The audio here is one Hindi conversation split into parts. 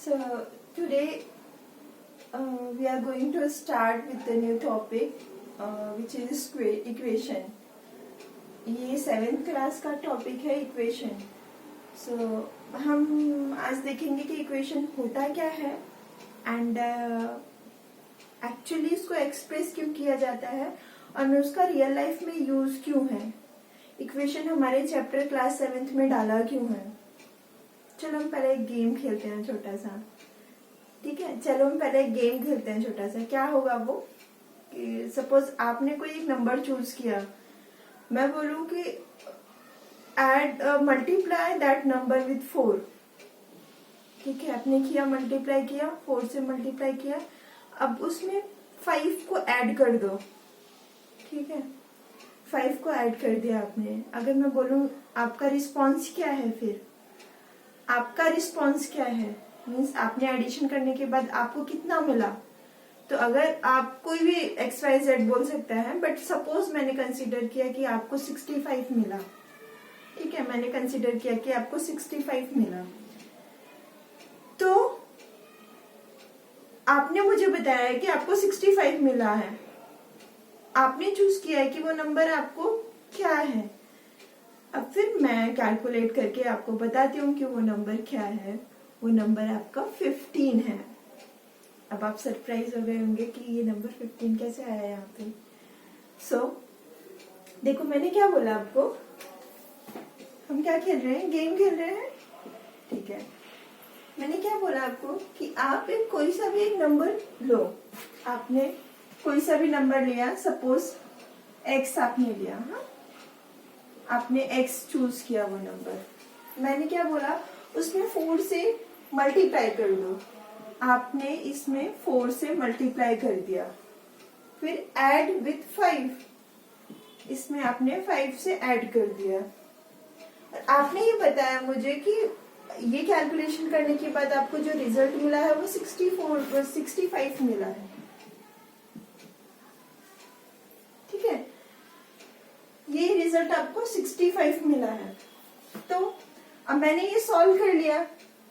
So today we are going to start with the new topic which is equation. ये 7th क्लास का टॉपिक है इक्वेशन. सो हम आज देखेंगे कि इक्वेशन होता क्या है एंड एक्चुअली इसको एक्सप्रेस क्यों किया जाता है और उसका रियल लाइफ में यूज क्यों है. इक्वेशन हमारे चैप्टर क्लास 7th में डाला क्यों है. चलो हम पहले एक गेम खेलते हैं छोटा सा. ठीक है, चलो हम पहले एक गेम खेलते हैं छोटा सा. क्या होगा वो कि सपोज आपने कोई एक नंबर चूज किया, मैं बोलूं कि add multiply that number with 4. ठीक है, आपने किया, मल्टीप्लाई किया, 4 से मल्टीप्लाई किया. अब उसमें 5 को ऐड कर दो. ठीक है, 5 को ऐड कर दिया आपने. अगर मैं बोलूं आपका रिस्पॉन्स क्या है, फिर आपका रिस्पॉन्स क्या है, मीन्स आपने एडिशन करने के बाद आपको कितना मिला. तो अगर आप कोई भी XYZ बोल सकता है, बट सपोज मैंने कंसीडर किया कि आपको 65 मिला. ठीक है, मैंने कंसीडर किया कि आपको 65 मिला. तो आपने मुझे बताया कि आपको 65 मिला है. आपने चूज किया है कि वो नंबर आपको क्या है. अब फिर मैं कैलकुलेट करके आपको बताती हूँ कि वो नंबर क्या है. वो नंबर आपका 15 है. अब आप सरप्राइज हो गए होंगे कि ये नंबर 15 कैसे आया यहाँ पे. सो देखो, मैंने क्या बोला आपको, हम क्या खेल रहे हैं, गेम खेल रहे हैं. ठीक है, मैंने क्या बोला आपको कि आप एक कोई सा भी एक नंबर लो. आपने कोई सा भी नंबर लिया, सपोज x आपने लिया. हाँ, आपने x चूज किया वो नंबर. मैंने क्या बोला, उसमें 4 से मल्टीप्लाई कर दो. आपने इसमें 4 से मल्टीप्लाई कर दिया. फिर ऐड विथ 5, इसमें आपने 5 से ऐड कर दिया. और आपने ये बताया मुझे कि ये कैलकुलेशन करने के बाद आपको जो रिजल्ट मिला है वो 65 मिला है. ठीक है, ये रिजल्ट आपको 65 मिला है. तो अब मैंने ये सॉल्व कर लिया.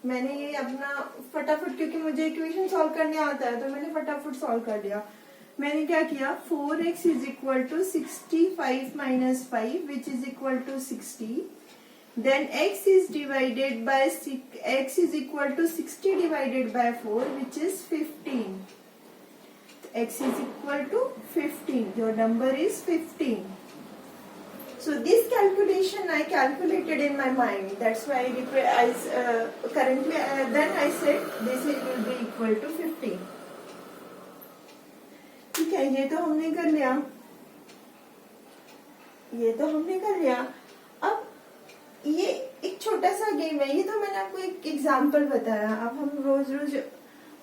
मैंने ये अपना फटाफट, क्योंकि मुझे इक्वेशन सॉल्व करने आता है, तो मैंने फटाफट सॉल्व कर लिया. मैंने क्या किया, 4x is equal to 65 minus 5 which is equal to 60. Then x is divided by x is equal to 60 divided by 4 which is 15. x is equal to 15. Your number is 15. So this calculation I calculated in my mind. That's why currently then I said this will be equal to 15. ठीक है, ये तो हमने कर लिया. अब ये एक छोटा सा गेम है. ये तो मैंने आपको एक एग्जाम्पल बताया. अब हम रोज रोज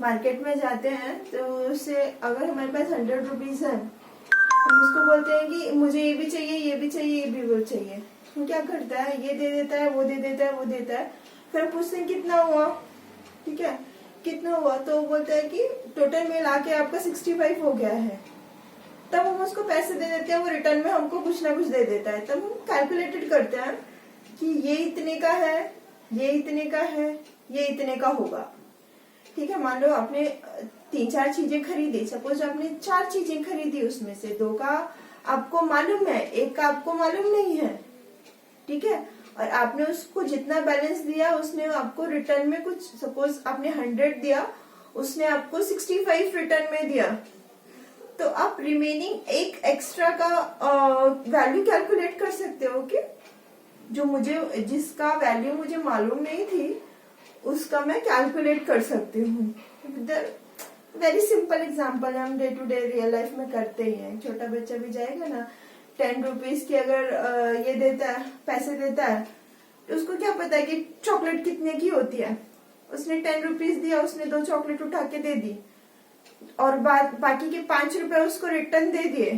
मार्केट में जाते हैं, तो उससे अगर हमारे पास 100 रुपीज है, हम उसको बोलते हैं कि मुझे ये भी चाहिए, ये भी चाहिए, ये भी वो चाहिए. वो क्या करता है, ये दे देता है, वो दे देता है, वो देता है. फिर हम पूछते हैं कितना हुआ. ठीक है, कितना हुआ, तो वो बोलता है कि टोटल मिला के आपका 65 हो गया है. तब हम उसको पैसे दे देते हैं, वो रिटर्न में हमको कुछ ना कुछ दे देता है. तब हम कैलकुलेटेड करते हैं कि ये इतने का है, ये इतने का है, ये इतने का होगा. ठीक है, मान लो आपने 3-4 चीजें खरीदी. सपोज आपने 4 चीजें खरीदी, उसमें से 2 का आपको मालूम है, 1 का आपको मालूम नहीं है. ठीक है, और आपने उसको जितना बैलेंस दिया, उसने आपको रिटर्न में कुछ, सपोज आपने 100 दिया, उसने आपको 65 रिटर्न में दिया. तो आप रिमेनिंग एक एक्स्ट्रा का वैल्यू कैलकुलेट कर सकते हो कि जो मुझे, जिसका वैल्यू मुझे मालूम नहीं थी, उसका मैं कैलकुलेट कर सकती हूँ. वेरी सिंपल एग्जाम्पल हम day to day real life में करते ही हैं. छोटा बच्चा भी जाएगा ना, 10 रुपीज की अगर ये देता है, पैसे देता है, तो उसको क्या पता है कि चॉकलेट कितने की होती है. उसने 10 रुपीज दिया, उसने 2 चॉकलेट उठा के दे दी और बाकी के 5 रुपए उसको रिटर्न दे दिए,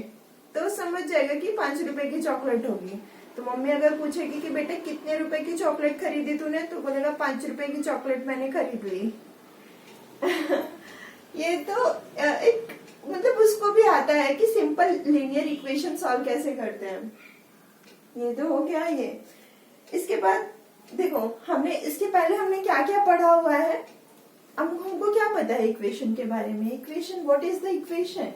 तो समझ जाएगा कि 5 रुपए की चॉकलेट होगी. तो मम्मी अगर पूछेगी कि बेटे कितने रुपए की चॉकलेट खरीदी तूने, तो बोलेगा 5 रुपए की चॉकलेट मैंने खरीद ली. ये तो एक मतलब उसको भी आता है कि सिंपल लीनियर इक्वेशन सॉल्व कैसे करते हैं. ये तो हो गया ये. इसके बाद देखो, हमने इसके पहले हमने क्या क्या पढ़ा हुआ है. अब हमको क्या पता है इक्वेशन के बारे में? Equation, what is the equation?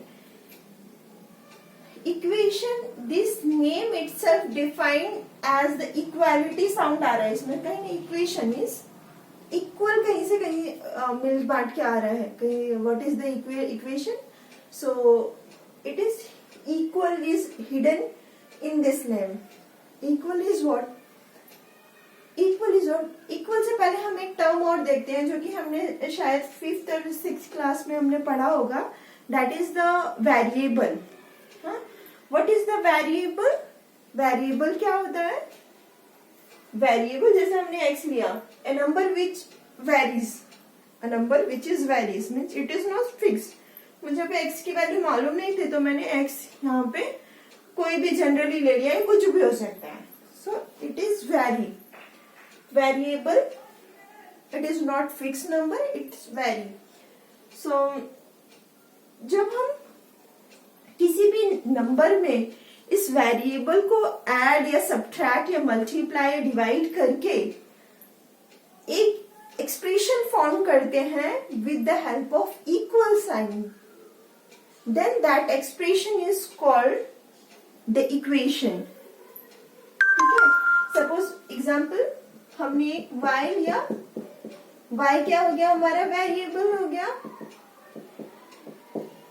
Equation, this name itself defined as the equality sound आ रहा है इसमें, कहीं नहीं इक्वेशन इज इक्वल, कहीं से कहीं मिल बांट के आ रहा है कहीं. What is the equation? So it is equal is hidden in this name. Equal is what? Equal is what? Equal से पहले हम एक टर्म और देखते हैं जो कि हमने शायद 5th और 6th क्लास में हमने पढ़ा होगा. That is the variable. What is the variable? Variable क्या होता है? वेरिएबल, जैसे हमने x लिया, a number which varies, a number which is varies means it is not fixed. मुझे पे x की वैल्यू मालूम नहीं थी तो मैंने x यहाँ पे कोई भी जनरली ले लिया, कुछ भी हो सकता है. So it is very. Variable, it is not fix number, it's very. So जब हम किसी भी नंबर में इस वेरिएबल को ऐड या सब्ट्रैक्ट या मल्टीप्लाई या डिवाइड करके एक एक्सप्रेशन फॉर्म करते हैं with the help of equal sign, then that expression is called the equation. ठीक है. सपोज एग्जांपल, हमने y लिया, y क्या हो गया? हमारा वेरिएबल हो गया.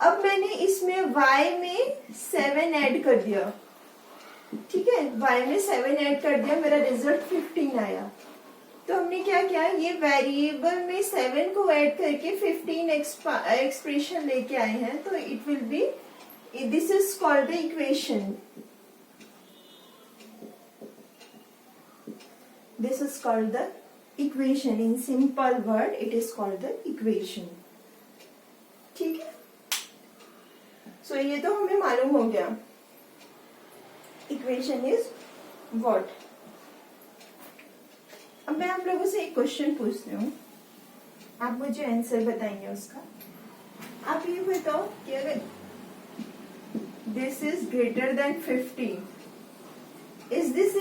अब मैंने इसमें y में 7 ऐड कर दिया. ठीक है, y में 7 ऐड कर दिया, मेरा रिजल्ट 15 आया. तो हमने क्या किया, ये वेरिएबल में 7 को ऐड करके 15 एक्सप्रेशन लेके आए हैं. तो it will be, this is called the equation. This is called the equation. In simple word it is called the equation. ठीक है. सो ये तो हमें मालूम हो गया. Equation is what. अब मैं आप लोगों से एक क्वेश्चन पूछती हूँ, आप मुझे आंसर बताएंगे उसका. आप ये बताओ कि अगर this is greater than 50, is this